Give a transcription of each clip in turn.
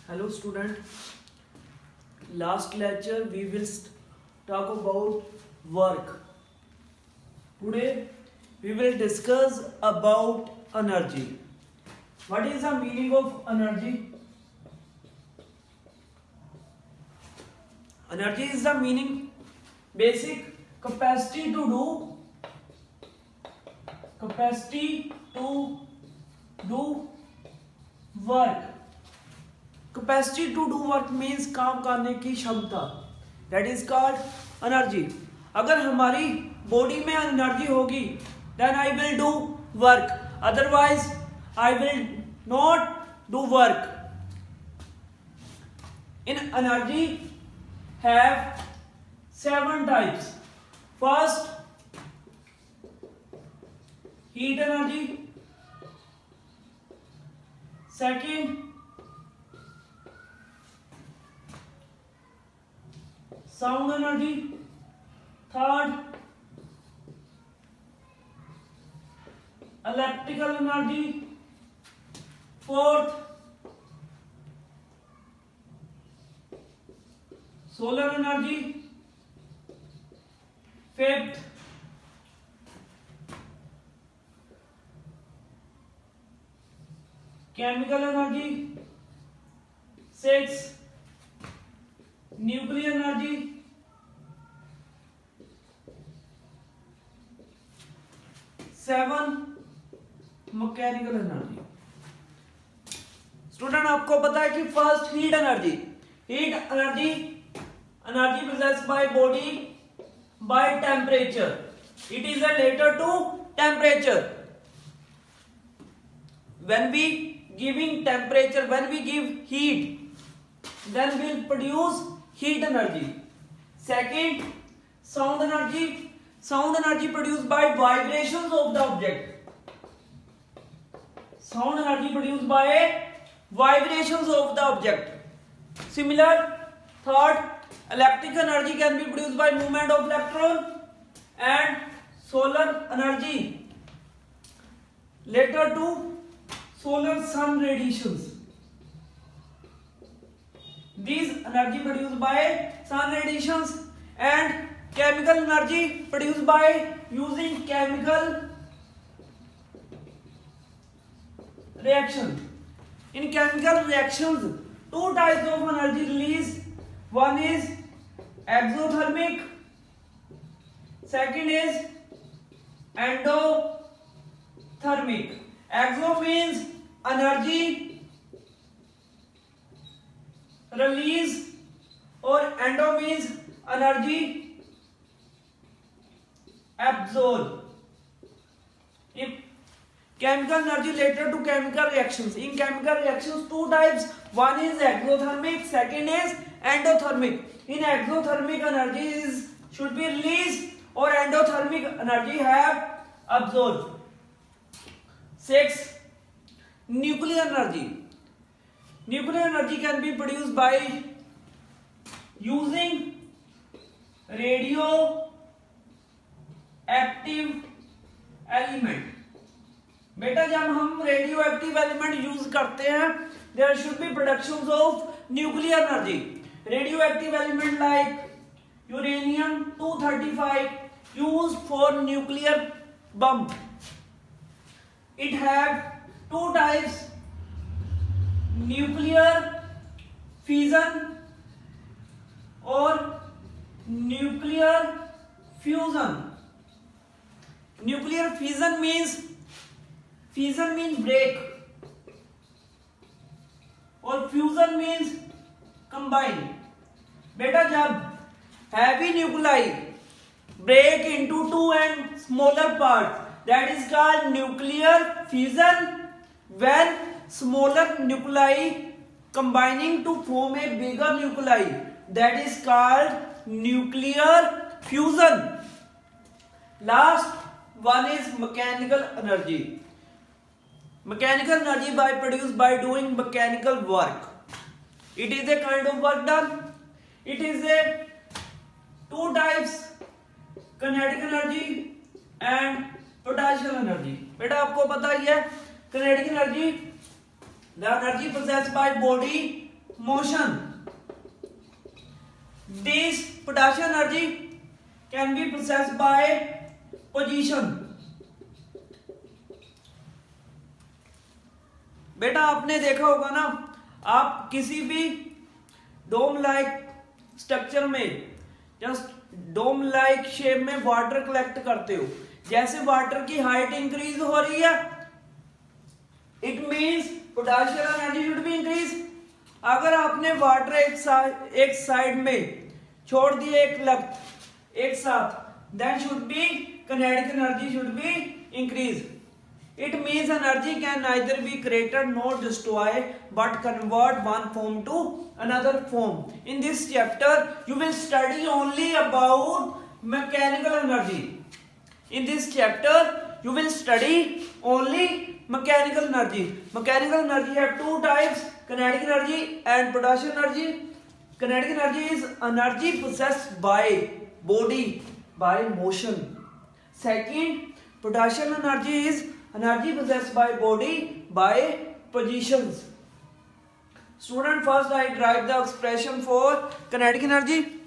Hello student, last lecture we will talk about work. Today we will discuss about energy. What is the meaning of energy? Energy is the meaning basic capacity to do work. Capacity to do work means काम करने की क्षमता, that is called energy. अगर हमारी body में energy होगी then I will do work, otherwise I will not do work. In energy have 7 types. First heat energy, second sound energy, third electrical energy, fourth solar energy, fifth chemical energy, sixth nuclear energy, seven mechanical energy. Student आपको पता है कि first heat energy. Heat energy energy processed by body by temperature. It is related to temperature. When we giving temperature, when we give heat, then will produce heat energy. Second, sound energy. Sound energy produced by vibrations of the object. Sound energy produced by vibrations of the object. Similar, third, electric energy can be produced by movement of electron. And solar energy later to solar sun radiations. These energy produced by sun radiations. And chemical energy produced by using chemical reaction. In chemical reactions, 2 types of energy release. One is exothermic, second is endothermic. Exo means energy release or endo means energy absorb. If chemical energy related to chemical reactions. In chemical reactions, 2 types. One is exothermic, second is endothermic. In exothermic, energy should be released or endothermic energy have absorbed. 6. Nuclear energy. Nuclear energy can be produced by using radioactive element. बेटा जब हम radioactive element use करते हैं there should be productions of nuclear energy. Radioactive element like uranium 235 used for nuclear bomb. It have 2 types, nuclear fission और nuclear fusion. Nuclear fission means break और fusion means combine. बेटा जब heavy nuclei break into 2 and smaller parts, that is called nuclear fission. When smaller nuclei combining to form a bigger nuclei, that is called nuclear fusion. Last one is mechanical energy. Mechanical energy by produced by doing mechanical work. It is a kind of work done. It is a 2 types, kinetic energy and potential energy. बेटा आपको पता ही है kinetic energy, the energy possessed by body motion. This potential energy can be processed by position. बेटा आपने देखा होगा ना, आप किसी भी डोम लाइक स्ट्रक्चर में, जस्ट डोम लाइक शेप में वाटर कलेक्ट करते हो, जैसे वाटर की हाइट इंक्रीज हो रही है, it means potential energy should be increase. अगर आपने वाटर एक साइड में छोड़ दिए एक साथ, then should be kinetic energy should be increased. It means energy can neither be created nor destroyed but convert one form to another form. In this chapter you will study only about mechanical energy. In this chapter you will study only mechanical energy. Mechanical energy have two types, kinetic energy and potential energy. Kinetic energy is energy possessed by body by motion. Second, potential energy is energy possessed by body by positions. Student, first I derive the expression for kinetic energy.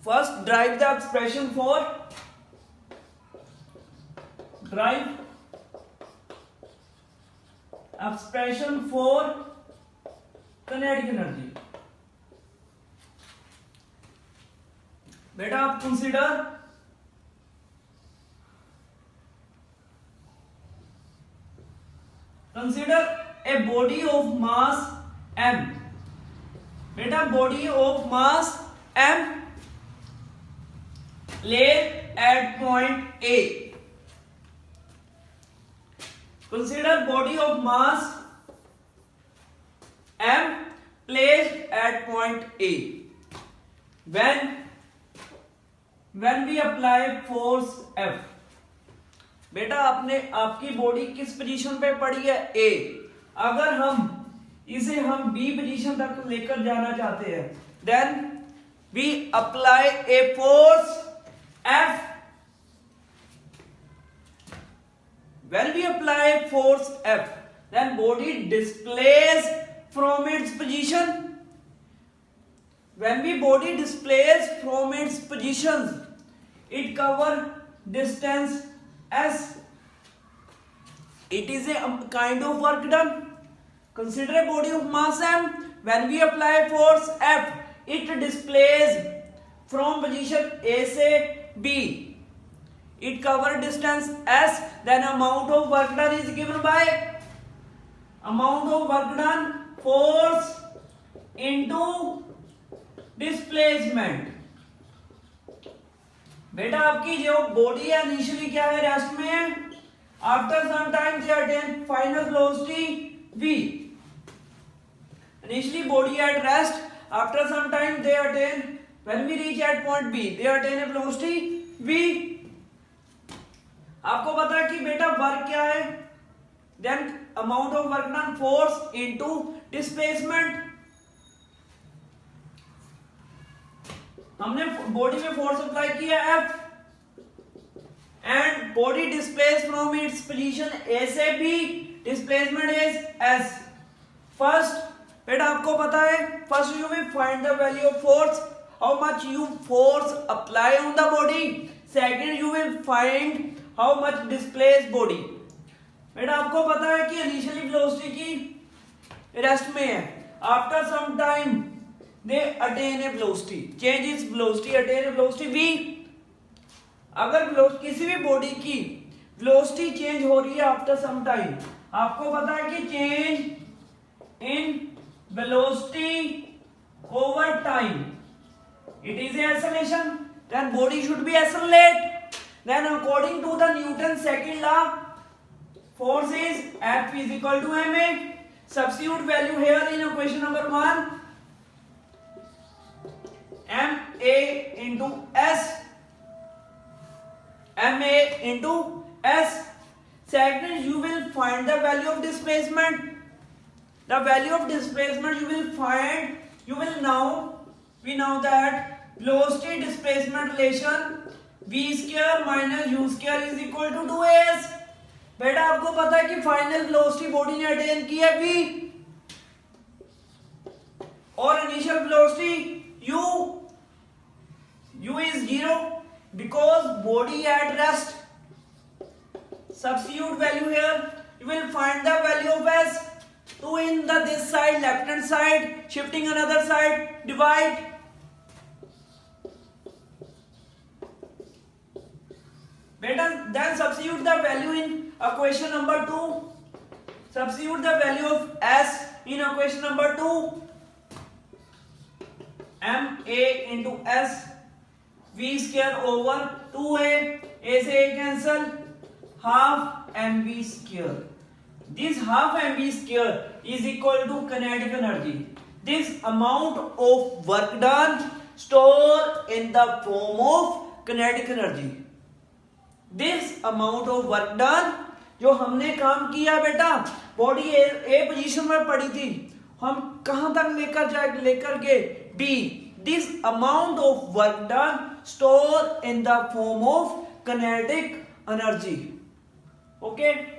First, derive the expression for kinetic energy. बेटा आप consider a body of mass m. बेटा body of mass m laid at point A. Consider body of mass m placed at point A. When we apply force F. बेटा आपकी body किस position पे पड़ी है? A. अगर इसे हम B पोजीशन तक लेकर जाना चाहते हैं, then we apply a force F. When we apply force F, then body displaces from its position. When body displaces from its positions, it covers distance S. It is a kind of work done. Consider a body of mass m. When we apply force F, it displaces from position A से B. It cover distance S. Then amount of work done is given by amount of work done force into displacement. बेटा आपकी जो body है initially क्या है? Rest में है. After some time they attain final velocity v. Initially body at rest. After some time they attain, when we reach at point B, they attain a velocity v. आपको पता है कि बेटा वर्क क्या है? Then amount of work done force into displacement. हमने body में force apply किया F and body displaced from its position A से B. Displacement is S. First बेटा आपको पता है, first you will find the value of force, how much you force apply on the body. Second you will find how much displace body. बेटा आपको पता है कि इनिशियली वेलोसिटी की रेस्ट में है. After some time they attain a velocity, change its velocity, attain a velocity v. अगर किसी भी बॉडी की वेलोसिटी चेंज हो रही है आफ्टर सम टाइम, आपको पता है कि change in velocity over time, it is a acceleration, then body should be accelerate. Then according to the Newton's second law, force is F is equal to ma. Substitute value here in equation number 1, ma into s, ma into S. Second, you will find the value of displacement. The value of displacement you will find, we know that velocity displacement relation v square minus u square is equal to 2as. बेटा आपको पता है कि final velocity body ने attain की है v और initial velocity u is 0 because body at rest. Substitute value here. You will find the value of s. 2 in this side, left hand side, shifting another side, divide. Better then substitute the value in equation number 2. Substitute the value of s in equation number 2. ma into s v square over 2a. a से a cancel, half mv square. This half mv square is equal to kinetic energy. This amount of work done stored in the form of kinetic energy. This amount of work done, जो हमने काम किया बेटा, body ए position में पड़ी थी, हम कहां तक लेकर गए B. This amount of work done stored in the form of kinetic energy. Okay.